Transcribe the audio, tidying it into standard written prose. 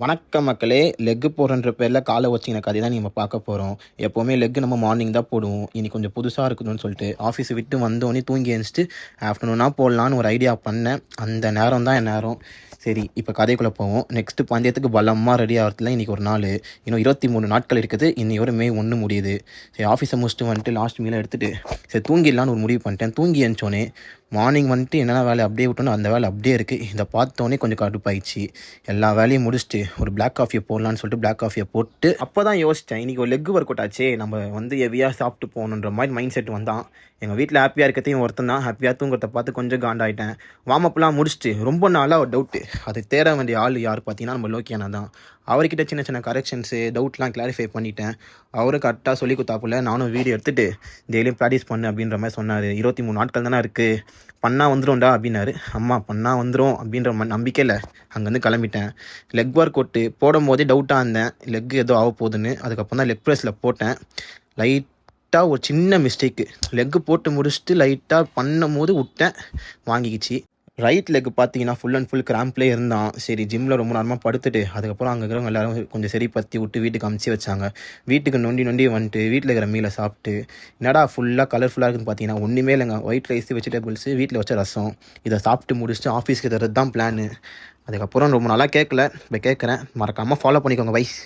வணக்கம் மக்களே! லெக் போடுறன்ற பேர்ல கால வச்சுக்கின கதைய தான் நம்ம பார்க்க போறோம். எப்பவுமே லெக் நம்ம மார்னிங் தான் போடுவோம். இன்னைக்கு கொஞ்சம் புதுசா இருக்கணும்னு சொல்லிட்டு, ஆஃபீஸ் விட்டு வந்தோனே தூங்கி எந்திரிச்சுட்டு, ஆஃப்டர்நூனா போடலான்னு ஒரு ஐடியா பண்ணேன். அந்த நேரம் தான் என் நேரம். சரி, இப்ப கதைக்குள்ள போவோம். நெக்ஸ்ட் பந்தயத்துக்கு பலமா ரெடி ஆகுறதுல இன்னைக்கு ஒரு நாளு. இன்னும் 23 நாட்கள் இருக்குது. இன்னையோட மே 1 முடியுது. சரி, ஆஃபீஸை முடிச்சுட்டு வந்துட்டு லாஸ்ட் மீல எடுத்துட்டு, சரி தூங்கிடலான்னு ஒரு முடிவு பண்ணிட்டேன். தூங்கி எந்திரிச்சோனே, மார்னிங் வந்துட்டு என்னென்ன வேலை அப்படியே விட்டோனோ அந்த வேலை அப்படியே இருக்குது. இதை பார்த்தோன்னே கொஞ்சம் கடுப்பாயிடுச்சு. எல்லா வேலையும் முடிச்சுட்டு ஒரு பிளாக் காஃபியை போடலான்னு சொல்லிட்டு பிளாக் காஃபியை போட்டு அப்போ தான் யோசித்தேன், இன்றைக்கி ஒரு லெக் ஒர்க் அவுட் ஆச்சே, நம்ம வந்து ஹெவியாக சாப்பிட்டு போகணுன்ற மாதிரி மைண்ட் செட் வந்தான். எங்கள் வீட்டில் ஹாப்பியாக இருக்கிறதையும் ஒருத்தன் தான். ஹாப்பியாக தூங்குறத பார்த்து கொஞ்சம் காண்டாயிட்டேன். வார்ம் அப்லாம் முடிச்சுட்டு ரொம்ப நாளாக ஒரு டவுட்டு, அது தேட வேண்டிய ஆள் யார் பார்த்தீங்கன்னா நம்ம லோக்கியானா தான். அவர்கிட்ட சின்ன சின்ன கரெக்ஷன்ஸு டவுட்லாம் கிளாரிஃபை பண்ணிட்டேன். அவரும் கரெக்டாக சொல்லி கொடுத்தாப்புல. நானும் வீடியோ எடுத்துகிட்டு டெய்லியும் ப்ராக்டிஸ் பண்ணு அப்படின்ற மாதிரி சொன்னார். 23 நாட்கள் தானே இருக்குது, பண்ணால் வந்துடும்டா அப்படின்னாரு. அம்மா பண்ணால் வந்துடும் அப்படின்ற நம்பிக்கையில் அங்கேருந்து கிளம்பிட்டேன். லெக் ஒர்க் அவுட்டு போடும்போதே டவுட்டாக இருந்தேன், லெக் ஏதோ ஆக போகுதுன்னு. அதுக்கப்புறம் தான் லெக் ப்ரெஸ்ஸில் போட்டேன். லைட்டாக ஒரு சின்ன மிஸ்டேக்கு, லெக்கு போட்டு முடிச்சுட்டு லைட்டாக பண்ணும் போது விட்டேன், வாங்கிக்கிச்சு. ரைட் லெக் பார்த்தீங்கன்னா ஃபுல் அண்ட் ஃபுல் கிராம்ப்லேயே இருந்தான். சரி, ஜிம்மில் ரொம்ப நேரமாக படுத்துட்டு அதுக்கப்புறம் அங்கே இருக்கிறவங்க எல்லாரும் கொஞ்சம் சரி பற்றி விட்டு வீட்டுக்கு அமுச்சு வச்சாங்க. வீட்டுக்கு நொண்டி வந்துட்டு வீட்டில் இருக்கிற மீலை சாப்பிட்டு, என்னடா ஃபுல்லாக கலர்ஃபுல்லாக இருக்குதுன்னு பார்த்தீங்கன்னா ஒன்றுமே இல்லைங்க. ஒயிட் ரைஸ், வெஜிடபிள்ஸு, வீட்டில் வச்ச ரசம். இதை சாப்பிட்டு முடிச்சுட்டு ஆஃபீஸ்க்கு தர்றது தான் பிளானு. அதுக்கப்புறம் ரொம்ப நாளாக கேட்கல, இப்போ கேட்குறேன். மறக்காமல் ஃபாலோ பண்ணிக்கோங்க வைஸ்.